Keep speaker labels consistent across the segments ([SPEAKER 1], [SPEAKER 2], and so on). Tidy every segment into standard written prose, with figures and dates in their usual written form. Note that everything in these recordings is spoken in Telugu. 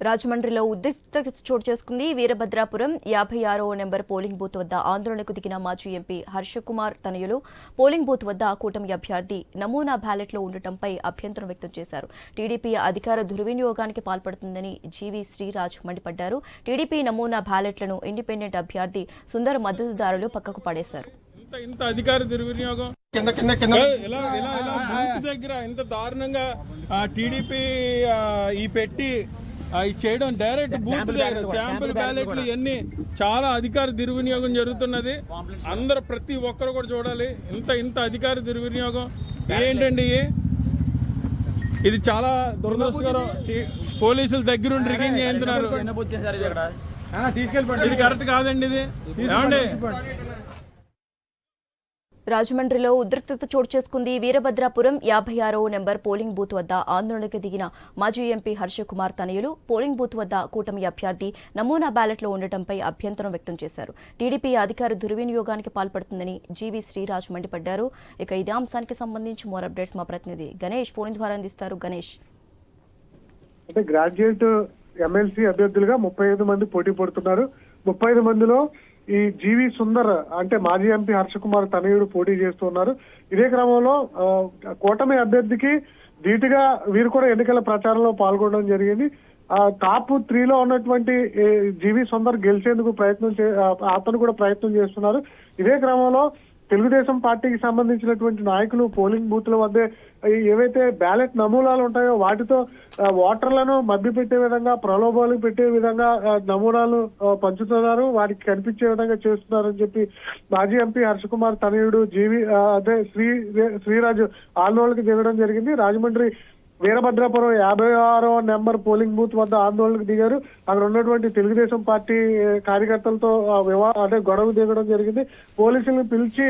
[SPEAKER 1] రాజమండ్రిలో ఉద్రిక్తత చోటు చేసుకుంది. వీరభద్రాపురం 56వ నెంబర్ పోలింగ్ బూత్ వద్ద ఆందోళనకు దిగిన మాజీ ఎంపీ హర్షకుమార్ తనయులు పోలింగ్ బూత్ వద్ద కూటమి అభ్యర్థి నమూనా బ్యాలెట్లో ఉండటంపై అభ్యంతరం వ్యక్తం చేశారు. టీడీపీ అధికార దుర్వినియోగానికి పాల్పడుతుందని జీవీ శ్రీరాజ్ మండిపడ్డారు. టీడీపీ నమూనా బ్యాలెట్లను ఇండిపెండెంట్ అభ్యర్థి సుందర్ మద్దతుదారులు పక్కకు పడేశారు.
[SPEAKER 2] ఇంత అధికార దుర్వినియోగం బూత్ దగ్గర ఇంత దారుణంగా టీడీపీ ఈ పెట్టి చేయడం డైరెక్ట్ బూత్ దగ్గర శాంపుల్ బ్యాలెట్లు ఇవన్నీ చాలా అధికార దుర్వినియోగం జరుగుతున్నది. అందరూ ప్రతి ఒక్కరు కూడా చూడాలి. ఇంత అధికార దుర్వినియోగం ఏంటండి? ఇది చాలా దురదృష్టకరం. పోలీసుల దగ్గరుండి రిగింగ్ చేస్తున్నారు. ఇది కరెక్ట్ కాదండి. ఇది ఏమండి?
[SPEAKER 1] రాజమండ్రిలో ఉద్రిక్తత చోటు చేసుకుంది. వీరభద్రాపురం 56వ నెంబర్ పోలింగ్ బూత్ వద్ద ఆందోళనకు దిగిన మాజీ ఎంపీ హర్షకుమార్ తనయులు పోలింగ్ బూత్ వద్ద కూటమి అభ్యర్థి నమూనా బ్యాలెట్లో ఉండటంపై అభ్యంతరం వ్యక్తం చేశారు. టీడీపీ అధికార దుర్వినియోగానికి పాల్పడుతుందని జీవీ శ్రీరాజ్ మండిపడ్డారు. ఇక ఇదే అంశానికి సంబంధించి మోర్ అప్డేట్స్ మా ప్రతినిధి గణేష్ ఫోన్ ద్వారా అందిస్తారు. గణేష్,
[SPEAKER 3] అంటే గ్రాడ్యుయేట్ ఎమ్మెల్సీ అభ్యర్థులుగా 35 మంది పోటీ పడుతున్నారు. 35 మందిలో ఈ జీవి సుందర్ అంటే మాజీ ఎంపీ హర్షకుమార్ తనయుడు పోటీ చేస్తున్నారు. ఇదే క్రమంలో కూటమి అభ్యర్థికి ధీటుగా వీరు కూడా ఎన్నికల ప్రచారంలో పాల్గొనడం జరిగింది. టాప్ 3లో ఉన్నటువంటి జీవి సుందర్ గెలిచేందుకు అతను కూడా ప్రయత్నం చేస్తున్నారు. ఇదే క్రమంలో తెలుగుదేశం పార్టీకి సంబంధించినటువంటి నాయకులు పోలింగ్ బూత్ల వద్ద ఏవైతే బ్యాలెట్ నమూనాలు ఉంటాయో వాటితో ఓటర్లను మభ్యపెట్టే విధంగా, ప్రలోభాలు పెట్టే విధంగా నమూనాలు పంచుతున్నారు, వారికి కనిపించే విధంగా చేస్తున్నారని చెప్పి మాజీ ఎంపీ హర్షకుమార్ తనయుడు శ్రీరాజు ఆందోళనకు దిగడం జరిగింది. రాజమండ్రి వీరభద్రాపురం 56వ నెంబర్ పోలింగ్ బూత్ వద్ద ఆందోళనకు దిగారు. అక్కడ ఉన్నటువంటి తెలుగుదేశం పార్టీ కార్యకర్తలతో గొడవ దిగడం జరిగింది. పోలీసులను పిలిచి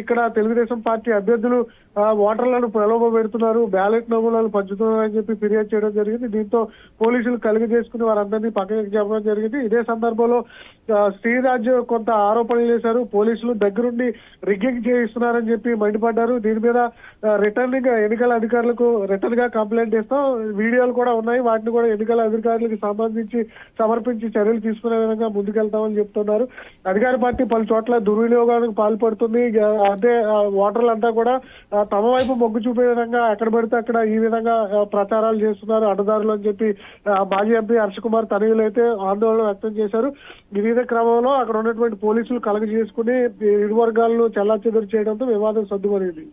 [SPEAKER 3] ఇక్కడ తెలుగుదేశం పార్టీ అభ్యర్థులు ఓటర్లను ప్రలోభ పెడుతున్నారు, బ్యాలెట్ నమూనాలు పంచుతున్నారని చెప్పి ఫిర్యాదు చేయడం జరిగింది. దీంతో పోలీసులు కలిగి చేసుకుని వారందరినీ పక్కకి చెప్పడం జరిగింది. ఇదే సందర్భంలో శ్రీరాజ్ కొంత ఆరోపణలు చేశారు. పోలీసులు దగ్గరుండి రిగ్గింగ్ చేయిస్తున్నారని చెప్పి మండిపడ్డారు. దీని మీద రిటర్నింగ్ ఎన్నికల అధికారులకు రిటర్న్ గా కంప్లైంట్ ఇస్తాం, వీడియోలు కూడా ఉన్నాయి, వాటిని కూడా ఎన్నికల అధికారులకు సంబంధించి సమర్పించి చర్యలు తీసుకునే విధంగా ముందుకెళ్తామని చెప్తున్నారు. అధికార పార్టీ పలు చోట్ల దుర్వినియోగానికి పాల్పడుతుంది. అదే ఓటర్లంతా కూడా తమ వైపు మొగ్గు చూపే విధంగా ఎక్కడ పడితే అక్కడ ఈ విధంగా ప్రచారాలు చేస్తున్నారు అడ్డదారులు అని చెప్పి మాజీ ఎంపీ హర్షకుమార్ తనయులు అయితే ఆందోళన వ్యక్తం చేశారు. ఇదే క్రమంలో అక్కడ ఉన్నటువంటి పోలీసులు కలగ చేసుకుని ఇరు వర్గాలను చెల్లాచెదురు చేయడంతో వివాదం సద్దుమణింది.